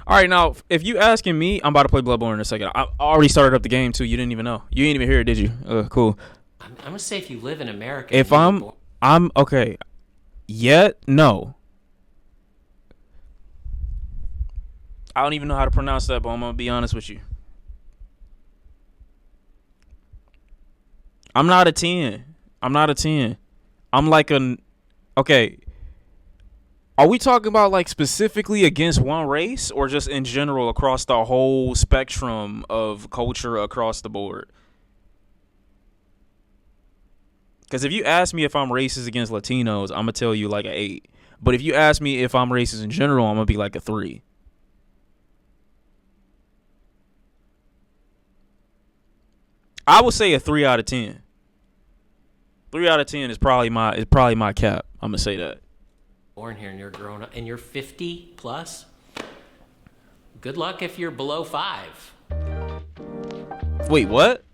All right, now if you asking me, I'm about to play Bloodborne in a second. I already started up the game too. You didn't even know. You didn't even hear it, did you? Cool. I'm gonna say if you live in America. If I'm okay. Yet no. I don't even know how to pronounce that, but I'm gonna be honest with you. I'm not a 10. I'm not a 10. I'm like an okay. Are we talking about like specifically against one race or just in general across the whole spectrum of culture across the board? Because if you ask me if I'm racist against Latinos, I'm going to tell you like an 8. But if you ask me if I'm racist in general, I'm going to be like a 3. I would say a 3 out of 10. 3 out of 10 is probably my cap. I'm going to say that. Born here and you're grown up and you're 50 plus. Good luck if you're below 5. Wait, what?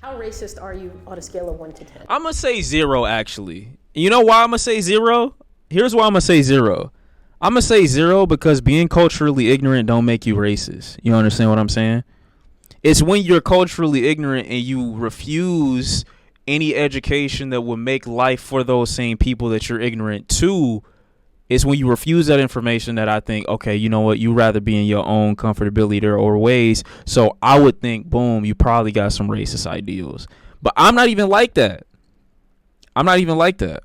How racist are you on a scale of 1 to 10? I'm going to say 0, actually. You know why I'm going to say 0? Here's why I'm going to say 0. I'm going to say 0 because being culturally ignorant don't make you racist. You understand what I'm saying? It's when you're culturally ignorant and you refuse any education that will make life for those same people that you're ignorant to. It's when you refuse that information that I think, okay, you know what, you rather be in your own comfortability or ways. So I would think, boom, you probably got some racist ideals. But I'm not even like that. I'm not even like that.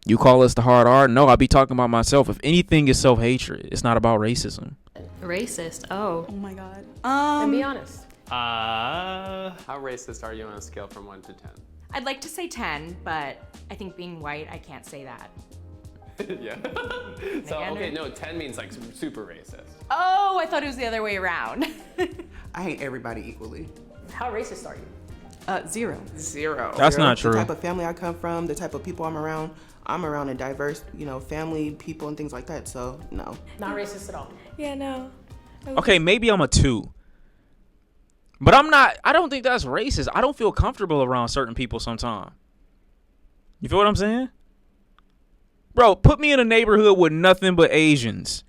You call us the hard R? No, I be talking about myself. If anything is self-hatred, it's not about racism. Racist? Oh my God. And be honest. How racist are you on a scale from 1 to 10? I'd like to say 10, but I think being white, I can't say that. Yeah. So, okay, no, 10 means like super racist. Oh, I thought it was the other way around. I hate everybody equally. How racist are you? 0. 0. That's not true. The type of family I come from, the type of people I'm around a diverse, family, people, and things like that. So, no. Not racist at all. Yeah, no. Okay, maybe I'm a 2. But I don't think that's racist. I don't feel comfortable around certain people sometimes. You feel what I'm saying? Bro, put me in a neighborhood with nothing but Asians.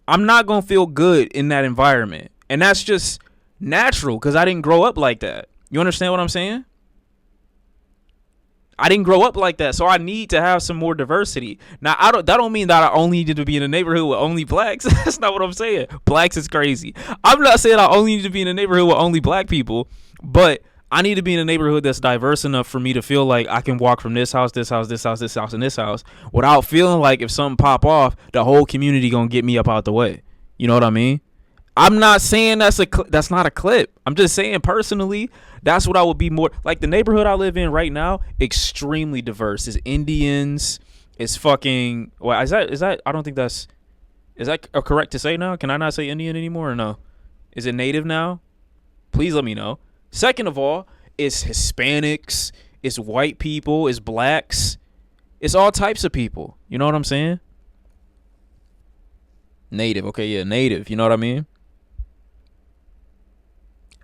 I'm not going to feel good in that environment. And that's just natural because I didn't grow up like that. You understand what I'm saying? I didn't grow up like that, so I need to have some more diversity. Now, that don't mean that I only need to be in a neighborhood with only blacks. That's not what I'm saying. Blacks is crazy. I'm not saying I only need to be in a neighborhood with only black people, but I need to be in a neighborhood that's diverse enough for me to feel like I can walk from this house, this house, this house, this house, and this house without feeling like if something pop off, the whole community gonna get me up out the way. You know what I mean? I'm not saying that's not a clip. I'm just saying personally, that's what I would be more like. The neighborhood I live in right now, extremely diverse. It's Indians. It's fucking. Well, is that? I don't think is that correct to say now? Can I not say Indian anymore or no? Is it native now? Please let me know. Second of all, it's Hispanics. It's white people. It's blacks. It's all types of people. You know what I'm saying? Native. Okay, yeah, native. You know what I mean?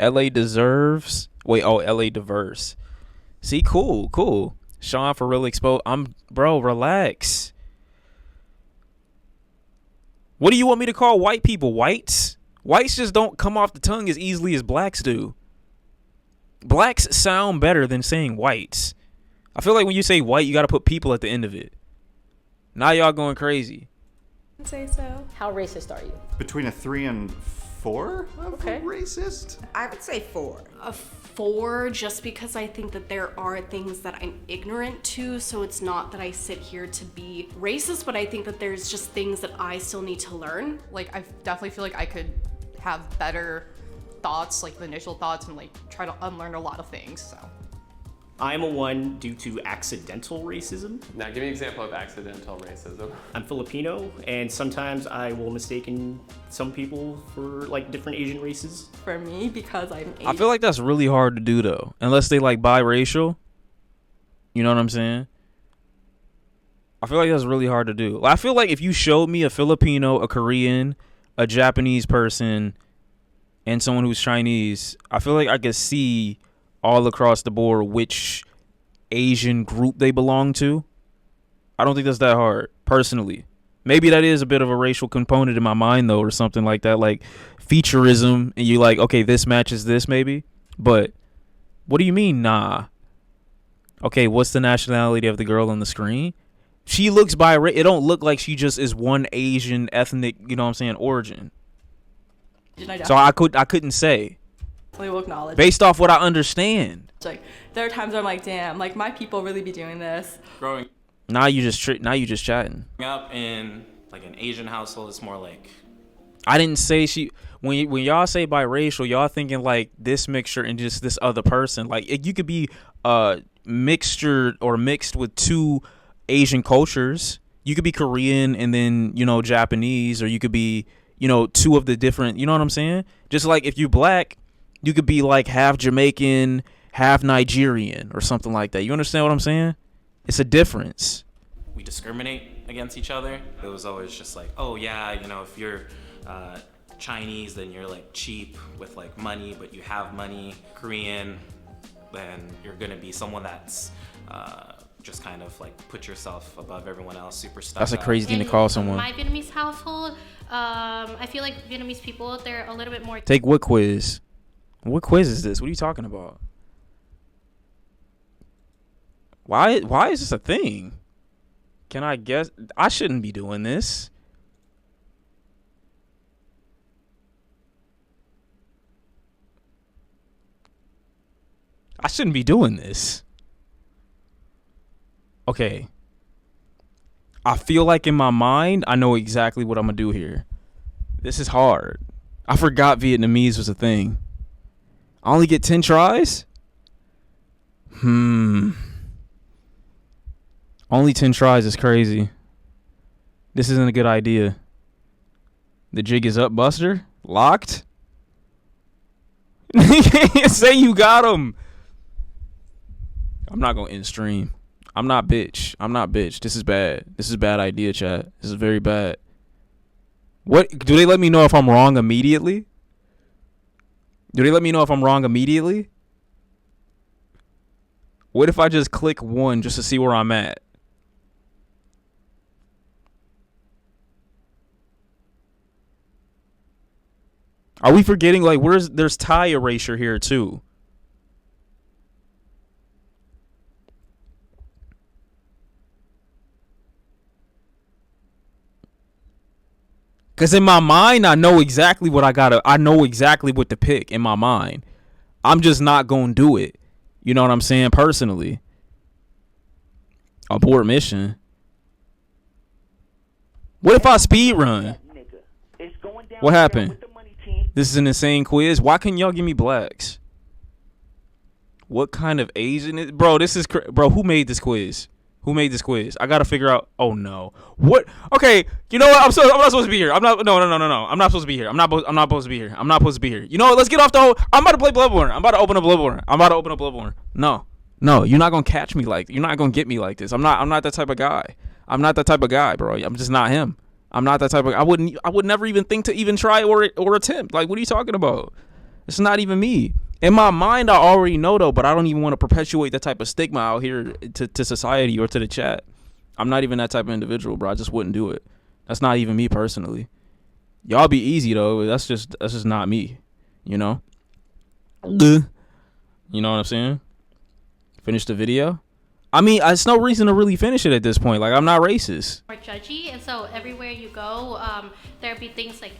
LA deserves. Wait, LA diverse. See, cool. Shawn for real exposed. Bro, relax. What do you want me to call white people? Whites? Whites just don't come off the tongue as easily as blacks do. Blacks sound better than saying whites. I feel like when you say white, you got to put people at the end of it. Now y'all going crazy. I'd say so. How racist are you? Between a 3 and 4 of Okay. racist? I would say 4. A 4, just because I think that there are things that I'm ignorant to, so it's not that I sit here to be racist, but I think that there's just things that I still need to learn. Like, I definitely feel like I could have better thoughts, like the initial thoughts, and like try to unlearn a lot of things, so. I'm a 1 due to accidental racism. Now, give me an example of accidental racism. I'm Filipino, and sometimes I will mistake some people for like different Asian races. For me, because I'm Asian. I feel like that's really hard to do though, unless they like biracial. You know what I'm saying? I feel like that's really hard to do. I feel like if you showed me a Filipino, a Korean, a Japanese person, and someone who's Chinese, I feel like I could see all across the board which Asian group they belong to. I don't think that's that hard, personally. Maybe that is a bit of a racial component in my mind though, or something like that, like featureism, and you like, okay, this matches this maybe. But what do you mean, nah? Okay, what's the nationality of the girl on the screen? She looks it don't look like she just is one Asian ethnic, you know what I'm saying, origin. So I couldn't say. Will acknowledge. Based off what I understand. Like there are times where I'm like, damn, like my people really be doing this. Growing Now you just chatting. up in like an Asian household, it's more like. I didn't say she. When y'all say biracial, y'all thinking like this mixture and just this other person. Like you could be mixture or mixed with two Asian cultures. You could be Korean and then, you know, Japanese, or you could be, you know, two of the different, you know what I'm saying? Just like if you black, you could be like half Jamaican, half Nigerian or something like that. You understand what I'm saying? It's a difference. We discriminate against each other. It was always just like, oh yeah, you know, if you're Chinese, then you're like cheap with like money, but you have money. Korean, then you're gonna be someone that's just kind of like put yourself above everyone else, super stuck. That's a crazy thing to call someone. My Vietnamese household, I feel like Vietnamese people, they're a little bit more. Take what quiz? What quiz is this? What are you talking about? Why is this a thing? Can I guess? I shouldn't be doing this. I shouldn't be doing this. Okay. I feel like in my mind, I know exactly what I'm going to do here. This is hard. I forgot Vietnamese was a thing. I only get 10 tries? Only 10 tries is crazy. This isn't a good idea. The jig is up, Buster. Locked? Say you got him. I'm not going to end stream. I'm not bitch. This is bad. This is a bad idea, chat. This is very bad. What? Do they let me know if I'm wrong immediately? What if I just click 1 just to see where I'm at? Are we forgetting, like, there's tie erasure here too? Because in my mind, I know exactly what I know exactly what to pick in my mind. I'm just not going to do it. You know what I'm saying? Personally. Abort mission. What if I speed run? What happened? This is an insane quiz. Why can't y'all give me blacks? What kind of Asian is... Bro, this is... Bro, who made this quiz? I gotta figure out. Oh no. What? Okay. You know what? I'm not supposed to be here. No. I'm not supposed to be here. I'm not supposed to be here. You know what? Let's get off the. I'm about to play Bloodborne. I'm about to open up Bloodborne. No. You're not gonna catch me like. You're not gonna get me like this. I'm not that type of guy. I'm not that type of guy, bro. I'm just not him. I'm not that type of. I would never even think to even try or attempt. Like, what are you talking about? It's not even me. In my mind, I already know, though, but I don't even want to perpetuate that type of stigma out here to society or to the chat. I'm not even that type of individual, bro. I just wouldn't do it. That's not even me personally. Y'all be easy, though. That's just not me, you know? You know what I'm saying? Finish the video? I mean, there's no reason to really finish it at this point. Like, I'm not racist. More judgy, and so everywhere you go, there'd be things like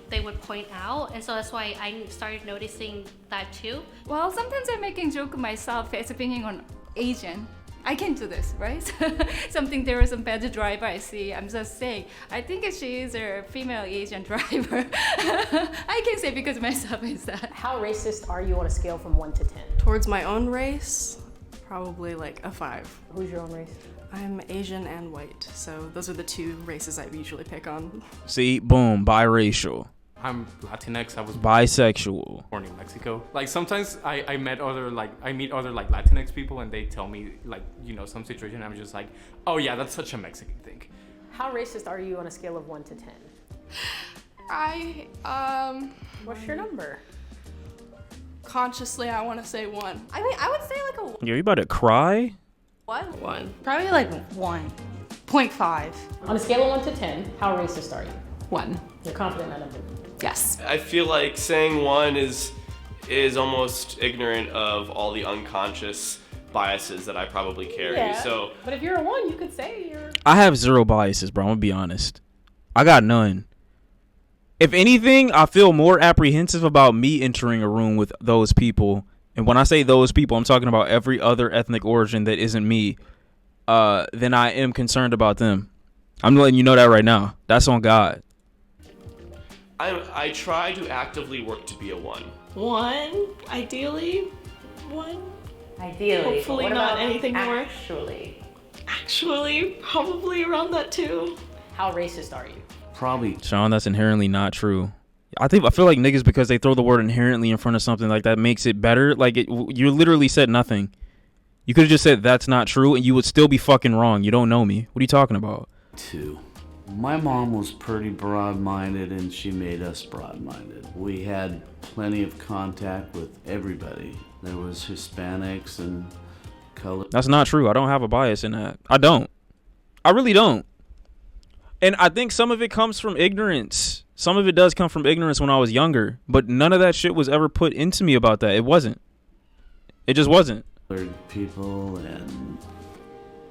they would point out, and so that's why I started noticing that too. Well, sometimes I'm making joke of myself as being an Asian. I can do this, right? There was some better driver I see. I'm just saying, I think she is a female Asian driver. I can say because myself is that. How racist are you on a scale from 1 to 10? Towards my own race, probably like a 5. Who's your own race? I'm Asian and white, so those are the 2 races I usually pick on. See, boom, biracial. I'm Latinx. I was bisexual. Born in Mexico. Like sometimes I meet other Latinx people and they tell me like, you know, some situation. I'm just like, oh yeah, that's such a Mexican thing. How racist are you on a scale of 1 to 10? What's your number? Consciously, I want to say 1. I mean, I would say like a 1. Yo, you about to cry? 1? Probably like 1. 0.5. On a scale of 1 to 10, how racist are you? 1. You're confident in that number? Yes. I feel like saying 1 is almost ignorant of all the unconscious biases that I probably carry. Yeah, So, but if you're a 1, you could say you're... I have zero biases, bro. I'm gonna be honest. I got none. If anything, I feel more apprehensive about me entering a room with those people. And when I say those people, I'm talking about every other ethnic origin that isn't me, than I am concerned about them. I'm letting you know that right now. That's on God. I try to actively work to be a 1. 1, ideally. 1. Ideally. Hopefully What not about anything more. Actually. Actually, probably around that too. How racist are you? Probably. Shawn, that's inherently not true. I feel like niggas, because they throw the word inherently in front of something like that, makes it better. Like, you literally said nothing. You could have just said that's not true, and you would still be fucking wrong. You don't know me. What are you talking about? 2. My mom was pretty broad-minded, and she made us broad-minded. We had plenty of contact with everybody. There was Hispanics and color. That's not true. I don't have a bias in that. I don't. I really don't. And I think some of it comes from ignorance. Some of it does come from ignorance when I was younger. But none of that shit was ever put into me about that. It wasn't. It just wasn't. People and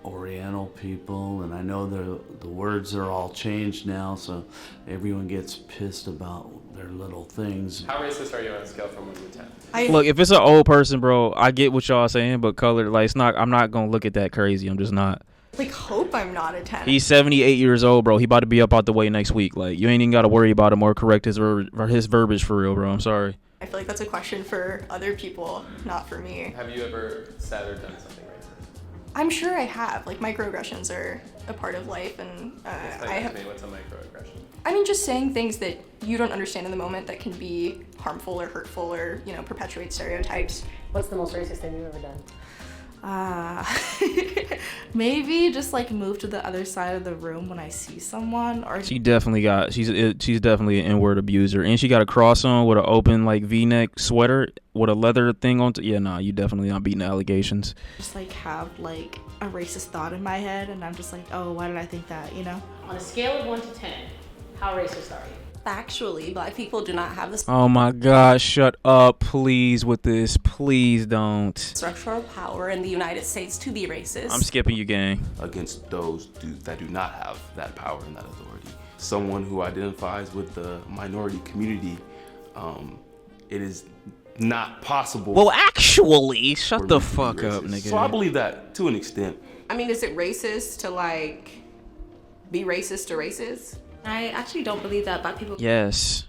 Oriental people, and I know the words are all changed now, so everyone gets pissed about their little things. How racist are you on a scale from 1 to 10? Look, if it's an old person, bro, I get what y'all saying, but color, like, it's not. I'm not gonna look at that crazy. I'm just not. Like, hope I'm not a 10. He's 78 years old, bro. He about to be up out the way next week. Like, you ain't even got to worry about him or correct his verbiage for real, bro. I'm sorry. I feel like that's a question for other people, not for me. Have you ever said or done something racist? I'm sure I have. Like, microaggressions are a part of life, and I have... What's a microaggression? I mean, just saying things that you don't understand in the moment that can be harmful or hurtful or, perpetuate stereotypes. What's the most racist thing you've ever done? Maybe just like move to the other side of the room when I see someone, or She's definitely an N-word abuser, and she got a cross on with an open like V-neck sweater with a leather thing on. Yeah, nah, you definitely not beating the allegations. just like have like a racist thought in my head, and I'm just like, oh, why did I think that? On a scale of 1 to 10, how racist are you? Factually, Black people do not have this Oh my God, shut up, please, with this. Please don't. structural power in the United States to be racist. I'm skipping you, gang. Against those that do not have that power and that authority. Someone who identifies with the minority community, it is not possible. Well, actually, shut the fuck up, nigga. So I believe that to an extent. I mean, is it racist to like be racist to racist? I actually don't believe that Black people Yes.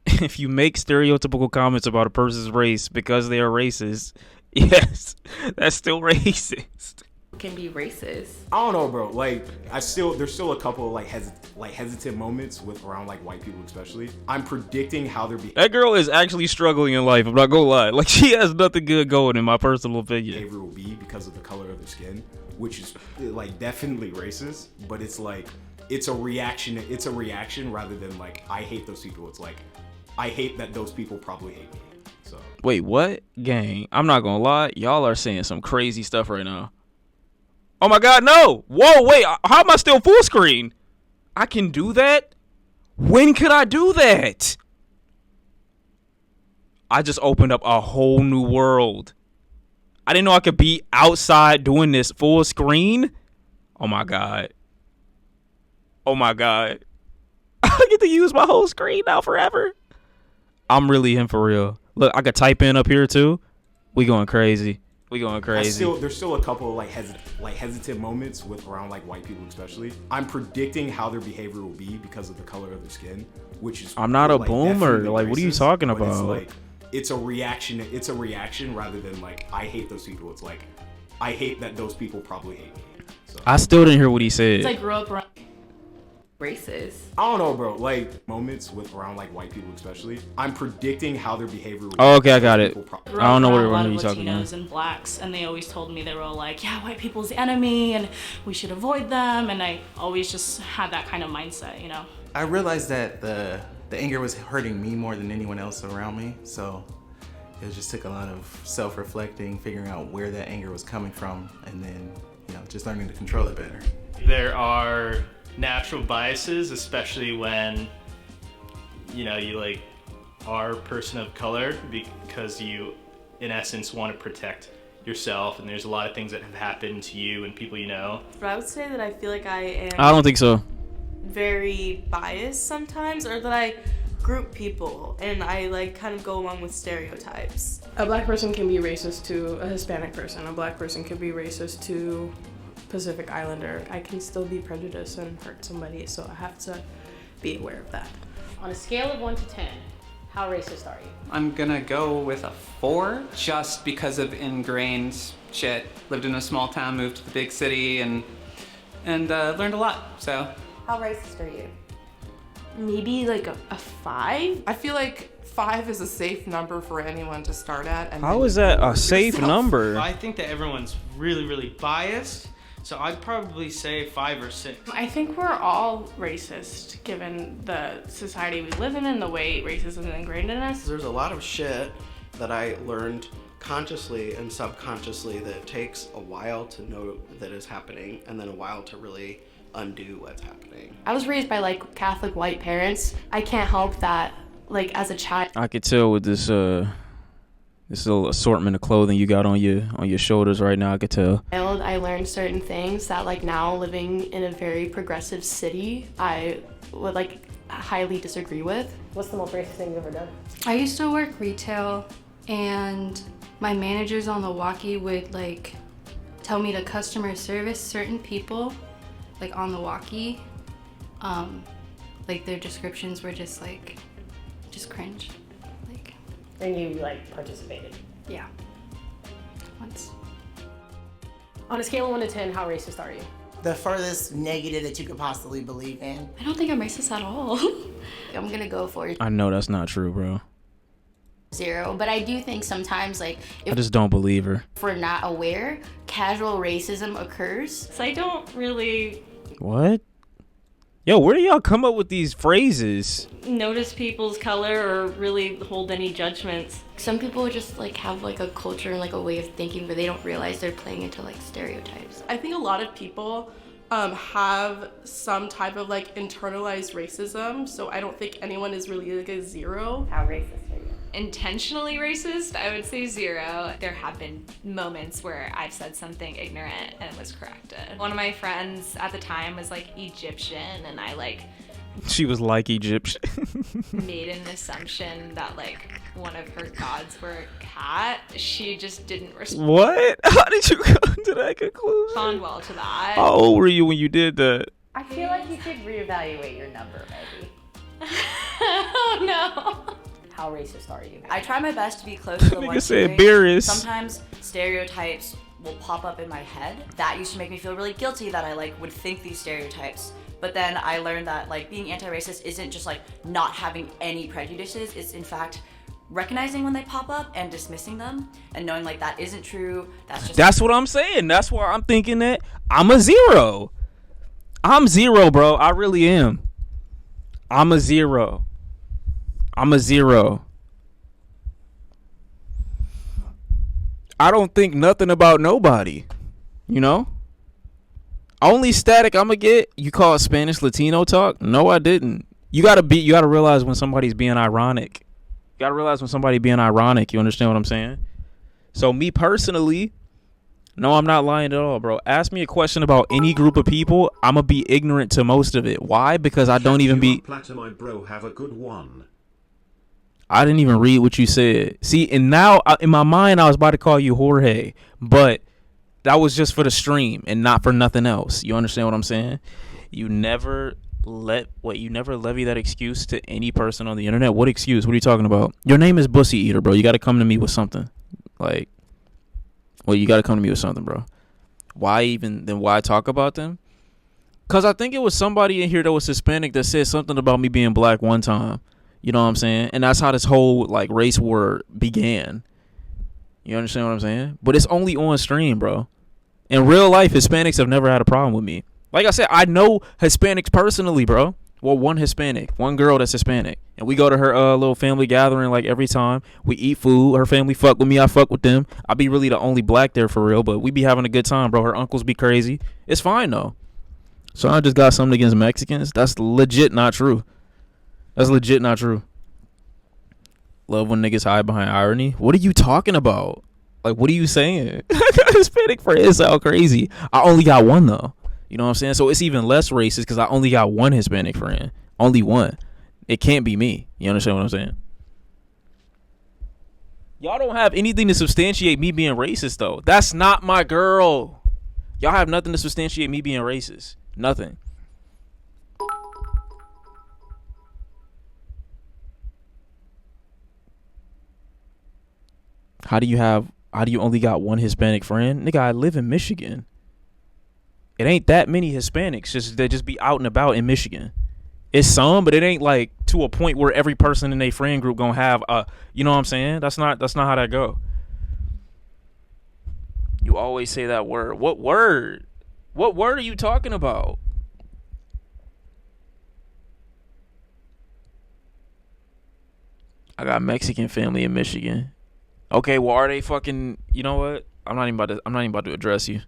If you make stereotypical comments about a person's race because they are racist, yes, that's still racist. can be racist. I don't know, bro. Like, there's still a couple like hesitant moments around like white people, especially. I'm predicting how they're That girl is actually struggling in life. I'm not gonna lie. Like, she has nothing good going, in my personal opinion. behavior will be because of the color of their skin, which is like definitely racist. But it's like it's a reaction. It's a reaction rather than like I hate those people. It's like I hate that those people probably hate me. So Wait, what? Gang, I'm not gonna lie. Y'all are saying some crazy stuff right now. Oh my God, no! Whoa, wait, how am I still full screen? I can do that? When could I do that? I just opened up a whole new world. I didn't know I could be outside doing this full screen. Oh my God. Oh my God. I get to use my whole screen now forever. I'm really him for real. Look, I could type in up here too. We going crazy. We going crazy. there's still a couple like hesitant moments around like white people, especially. I'm predicting how their behavior will be because of the color of their skin, which is I'm not a like, boomer. definitely Like, what are you racist, talking but it's about? like it's a reaction. It's a reaction rather than like I hate those people. It's like I hate that those people probably hate me. So I still didn't hear what he said. It's like grew up around racist. I don't know, bro. Like moments around like white people, especially. I'm predicting how their behavior will Oh, okay, I got it. People probably- I don't know a what lot you're of talking Latinos about. and blacks, and they always told me, they were all like, yeah, white people's the enemy and we should avoid them, and I always just had that kind of mindset, you know. I realized that the anger was hurting me more than anyone else around me, so it just took a lot of self-reflecting, figuring out where that anger was coming from, and then, just learning to control it better. There are natural biases, especially when, you like are a person of color, because you, in essence, want to protect yourself, and there's a lot of things that have happened to you and people you know. But I would say that I feel like I am I don't think so. very biased sometimes, or that I group people and I like kind of go along with stereotypes. A black person can be racist to a Hispanic person. A black person can be racist to Pacific Islander. I can still be prejudiced and hurt somebody, so I have to be aware of that. On a scale of 1 to 10, how racist are you? I'm gonna go with a 4, just because of ingrained shit. Lived in a small town, moved to the big city, and learned a lot. So. How racist are you? Maybe like a 5. I feel like 5 is a safe number for anyone to start at. And How is that a safe number? I think that everyone's really, really biased. So I'd probably say 5 or 6. I think we're all racist given the society we live in and the way racism is ingrained in us. There's a lot of shit that I learned consciously and subconsciously that it takes a while to know that is happening and then a while to really undo what's happening. I was raised by like Catholic white parents. I can't help that, like as a child. I could tell with this little assortment of clothing you got on your shoulders right now. I could tell. I learned certain things that like now living in a very progressive city, I would like highly disagree with. What's the most racist thing you've ever done? I used to work retail, and my managers on the walkie would like tell me to customer service certain people, like on the walkie. Like their descriptions were just cringe. And you like participated? Yeah. Once. On a scale of 1 to 10, how racist are you? The furthest negative that you could possibly believe in. I don't think I'm racist at all. I'm gonna go for I know that's not true, bro. 0, but I do think sometimes like I just don't believe her. if we're not aware, casual racism occurs. So I don't really What? Yo, where do y'all come up with these phrases? notice people's color or really hold any judgments. Some people just like have like a culture and like a way of thinking where they don't realize they're playing into like stereotypes. I think a lot of people have some type of like internalized racism, so I don't think anyone is really like a 0. How racist are you? Intentionally racist, I would say 0. There have been moments where I've said something ignorant and it was corrected. One of my friends at the time was like Egyptian, and I like She was like Egyptian. made an assumption that like one of her gods were a cat. She just didn't respond. What? How did you come to that conclusion? Respond well to that. How old were you when you did that? I feel like you should reevaluate your number, maybe. Oh no. How racist are you? I try my best to be close to the Nigga one said theory. Beerus. Sometimes stereotypes will pop up in my head. That used to make me feel really guilty that I like would think these stereotypes. But then I learned that like being anti-racist isn't just like not having any prejudices. It's in fact recognizing when they pop up and dismissing them and knowing like that isn't true. That's what I'm saying. That's why I'm thinking that I'm a 0. I'm 0, bro. I really am. I'm a 0. I'm a 0. I don't think nothing about nobody. You know? Only static I'm gonna get, you call it Spanish Latino talk? No, I didn't. You gotta realize when somebody's being ironic. You gotta realize when somebody's being ironic. You understand what I'm saying? So me personally, no, I'm not lying at all, bro. Ask me a question about any group of people, I'm gonna be ignorant to most of it. Why? Because I don't even be. Platinum, bro, have a good one. I didn't even read what you said. See, and now in my mind, I was about to call you Jorge, but that was just for the stream and not for nothing else. You understand what I'm saying? You never levy that excuse to any person on the internet. What excuse? What are you talking about? Your name is Bussy Eater, bro. You got to come to me with something. Like, well, you got to come to me with something, bro. Why talk about them? Because I think it was somebody in here that was Hispanic that said something about me being black one time. You know what I'm saying? And that's how this whole like race war began. You understand what I'm saying? But it's only on stream, bro. In real life, Hispanics have never had a problem with me. Like I said, I know Hispanics personally, bro. Well, one girl that's Hispanic. And we go to her little family gathering like every time. We eat food. Her family fuck with me. I fuck with them. I be really the only black there for real. But we be having a good time, bro. Her uncles be crazy. It's fine, though. So I just got something against Mexicans. That's legit not true. That's legit not true. Love when niggas hide behind irony. What are you talking about? Like, what are you saying? Hispanic friends sound crazy. I only got one though. You know what I'm saying? So it's even less racist because I only got one Hispanic friend. Only one. It can't be me. You understand what I'm saying? Y'all don't have anything to substantiate me being racist though. That's not my girl. Y'all have nothing to substantiate me being racist. Nothing. How do you only got one Hispanic friend? Nigga, I live in Michigan. It ain't that many Hispanics. They just be out and about in Michigan. It's some, but it ain't like to a point where every person in their friend group gonna have a, you know what I'm saying? That's not how that go. You always say that word. What word? What word are you talking about? I got Mexican family in Michigan. Okay, well, are they fucking? You know what? I'm not even about to address you,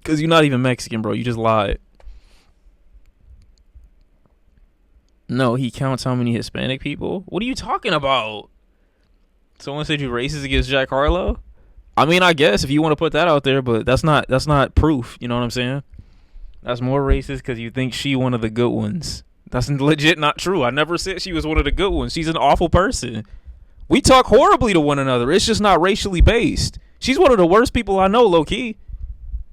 cause you're not even Mexican, bro. You just lied. No, he counts how many Hispanic people. What are you talking about? Someone said you racist against Jack Harlow. I mean, I guess if you want to put that out there, but that's not proof. You know what I'm saying? That's more racist because you think she one of the good ones. That's legit not true. I never said she was one of the good ones. She's an awful person. We talk horribly to one another. It's just not racially based. She's one of the worst people I know, low key.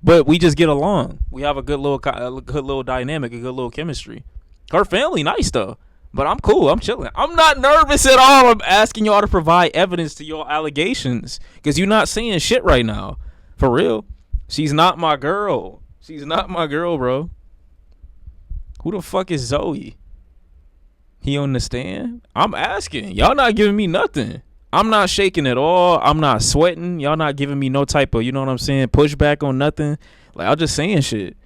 But we just get along. We have a good little dynamic, a good little chemistry. Her family nice though, but I'm cool. I'm chilling. I'm not nervous at all. I'm asking y'all to provide evidence to your allegations because you're not saying shit right now. For real. She's not my girl. She's not my girl, bro. Who the fuck is Zoe? He on the stand? I'm asking. Y'all not giving me nothing. I'm not shaking at all. I'm not sweating. Y'all not giving me no type of, you know what I'm saying, pushback on nothing. Like, I'm just saying shit.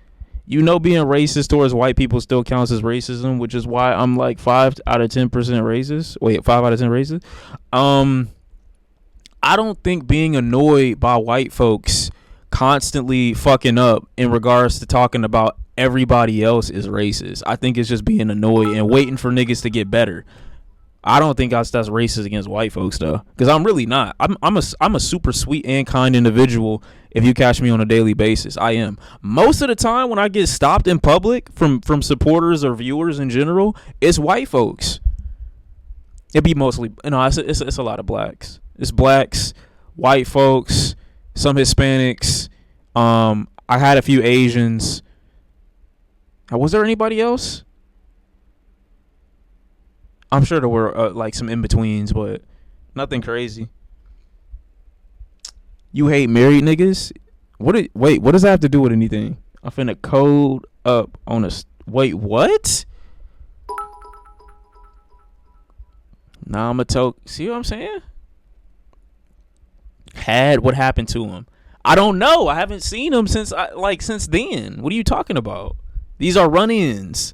You know, being racist towards white people still counts as racism, which is why I'm like 5 out of 10% racist. Wait, 5 out of 10 racist? I don't think being annoyed by white folks constantly fucking up in regards to talking about everybody else is racist. I think it's just being annoyed and waiting for niggas to get better. I don't think that's racist against white folks though, because I'm really not. I'm a super sweet and kind individual. If you catch me on a daily basis, I am. Most of the time when I get stopped in public from supporters or viewers in general, it's white folks. It be mostly, it's a lot of blacks. It's blacks, white folks, some Hispanics. I had a few Asians. Was there anybody else? I'm sure there were like some in-betweens, but nothing crazy. You hate married niggas? Wait, what does that have to do with anything? I'm finna code up on a... Wait, what? Nah, I'm a toke. See what I'm saying? What happened to him? I don't know. I haven't seen him since then. What are you talking about? These are run-ins.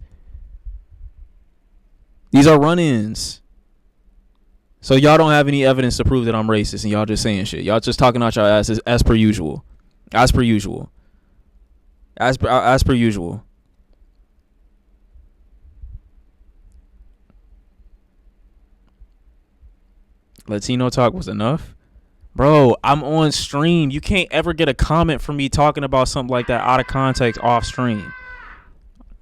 These are run-ins. So y'all don't have any evidence to prove that I'm racist, and y'all just saying shit. Y'all just talking out y'all asses as per usual. As per usual. As per usual. Latino talk was enough? Bro, I'm on stream. You can't ever get a comment from me talking about something like that out of context off stream.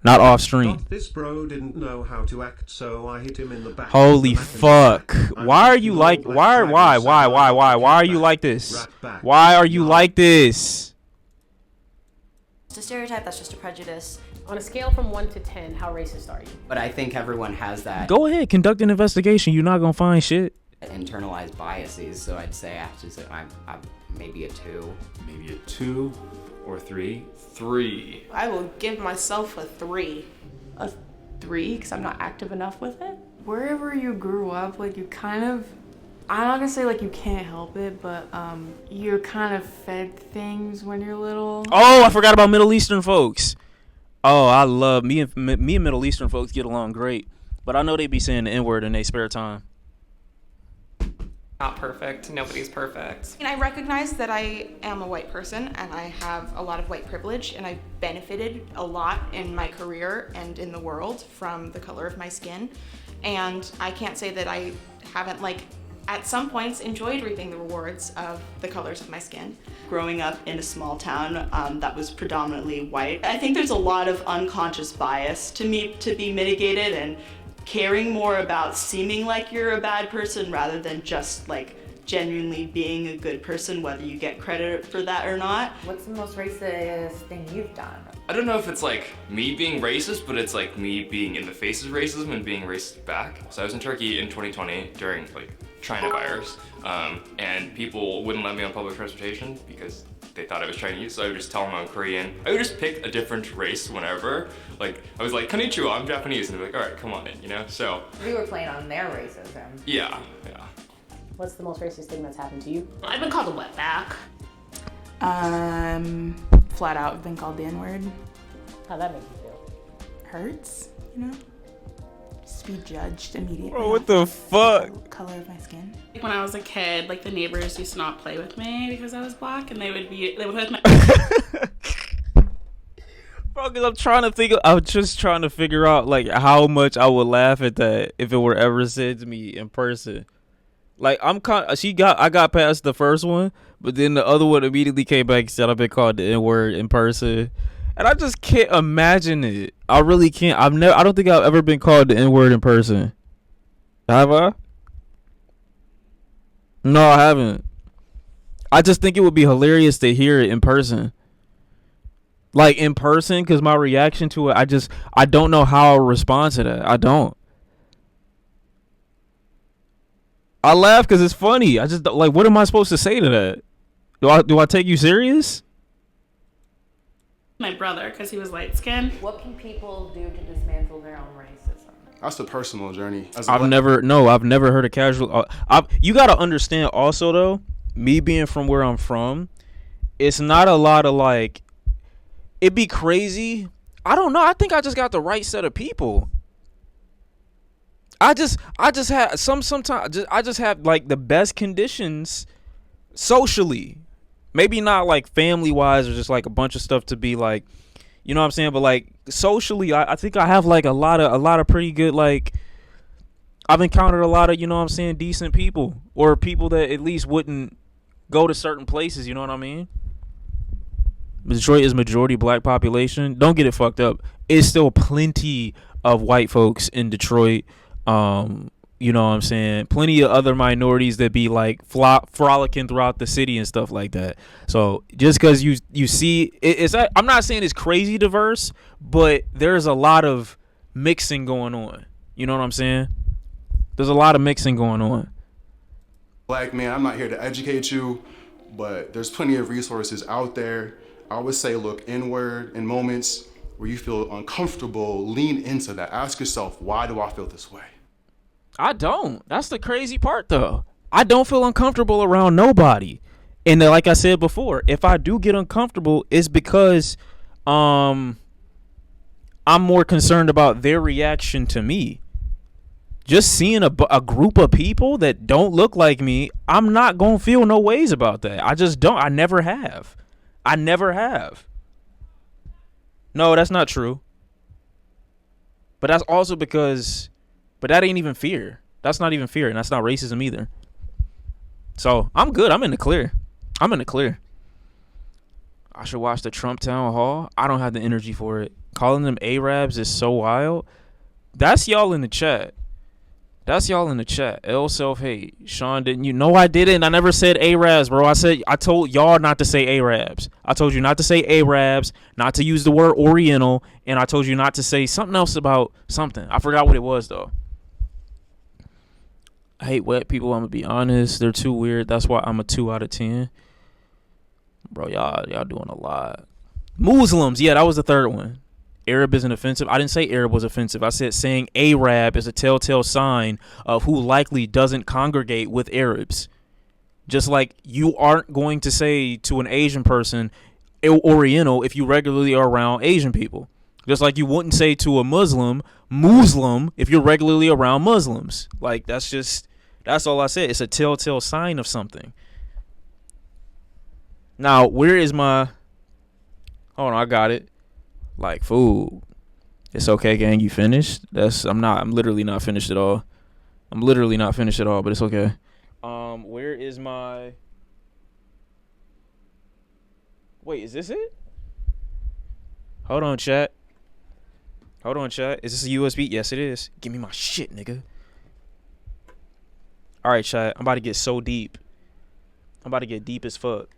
Not off stream. This bro didn't know how to act, so I hit him in the back. Holy fuck. Why are you like why are you like this? Why are you like this? It's a stereotype, that's just a prejudice. On a scale from 1 to 10, how racist are you? But I think everyone has that. Go ahead, conduct an investigation. You're not gonna find shit. Internalized biases, so I'd say I'm maybe a 2. Maybe a 2 or 3. 3. I will give myself a 3. A 3 because I'm not active enough with it. Wherever you grew up, like you kind of, I'm not gonna say like you can't help it, but you're kind of fed things when you're little. Oh, I forgot about Middle Eastern folks. Oh, I love me and Middle Eastern folks get along great, but I know they be saying the N-word in their spare time. Not perfect. Nobody's perfect. And I recognize that I am a white person and I have a lot of white privilege and I've benefited a lot in my career and in the world from the color of my skin. And I can't say that I haven't, like, at some points enjoyed reaping the rewards of the colors of my skin. Growing up in a small town that was predominantly white, I think there's a lot of unconscious bias to be mitigated, and caring more about seeming like you're a bad person rather than just like genuinely being a good person, whether you get credit for that or not. What's the most racist thing you've done? I don't know if it's like me being racist, but it's like me being in the face of racism and being racist back. So I was in Turkey in 2020 during like China virus, and people wouldn't let me on public transportation because they thought I was Chinese, so I would just tell them I'm Korean. I would just pick a different race whenever. Like, I was like, konnichiwa, I'm Japanese, and they're like, all right, come on in, you know? So, You were playing on their racism. yeah. What's the most racist thing that's happened to you? I've been called a wetback. Flat out, I've been called the N-word. How'd that make you feel? Hurts, you know? Just be judged immediately. Bro, what the fuck? Color of my skin. When I was a kid, like the neighbors used to not play with me because I was black, and they would put my Bro, cause I'm just trying to figure out like how much I would laugh at that if it were ever said to me in person. Like I got past the first one, but then the other one immediately came back and said I've been called the N-word in person. And I just can't imagine it. I really can't. I don't think I've ever been called the N-word in person. Have I? No, I haven't. I just think it would be hilarious to hear it in person. Like in person, because my reaction to it, I don't know how I'll respond to that. I don't. I laugh because it's funny. I just like, what am I supposed to say to that? Do I take you serious? my brother because he was light skinned. What can people do to dismantle their own racism? That's a personal journey. I've never heard a casual. You got to understand also though, me being from where I'm from, it's not a lot of like, it'd be crazy. I don't know. I think I just got the right set of people. I just have sometimes I just have like the best conditions socially. Maybe not like family wise or just like a bunch of stuff to be like, you know what I'm saying? But like socially, I think I have like a lot of pretty good, like, I've encountered a lot of, you know what I'm saying, decent people or people that at least wouldn't go to certain places, you know what I mean? Detroit is majority black population. Don't get it fucked up. It's still plenty of white folks in Detroit. You know what I'm saying? Plenty of other minorities that be like frolicking throughout the city and stuff like that. So just because you see, I'm not saying it's crazy diverse, but there's a lot of mixing going on. You know what I'm saying? There's a lot of mixing going on. Black man, I'm not here to educate you, but there's plenty of resources out there. I always say, look inward in moments where you feel uncomfortable, lean into that. Ask yourself, why do I feel this way? I don't. That's the crazy part, though. I don't feel uncomfortable around nobody. And like I said before, if I do get uncomfortable, it's because I'm more concerned about their reaction to me. Just seeing a group of people that don't look like me, I'm not going to feel no ways about that. I just don't. I never have. No, that's not true. But that's also because... But that ain't even fear. That's not even fear, and that's not racism either. So I'm good. I'm in the clear. I should watch the Trump town hall. I don't have the energy for it. Calling them Arabs is so wild. That's y'all in the chat. L self-hate. Shawn, didn't you? No, I didn't. I never said Arabs, bro. I told y'all not to say Arabs. I told you not to say Arabs, not to use the word Oriental, and I told you not to say something else about something. I forgot what it was, though. I hate wet people. I'm gonna be honest. They're too weird. That's why I'm a 2 out of 10. Bro, y'all doing a lot. Muslims. Yeah, that was the third one. Arab isn't offensive. I didn't say Arab was offensive. I said saying Arab is a telltale sign of who likely doesn't congregate with Arabs. Just like you aren't going to say to an Asian person Oriental if you regularly are around Asian people. Just like you wouldn't say to a Muslim if you're regularly around Muslims. Like, that's just That's all I said. It's a telltale sign of something. Now, where is my... Hold on, I got it. Like, food. It's okay, gang. You finished? I'm literally not finished at all. But it's okay. Where is my... Wait, is this it? Hold on, chat. Is this a USB? Yes, it is. Give me my shit, nigga. All right, chat. I'm about to get so deep. I'm about to get deep as fuck.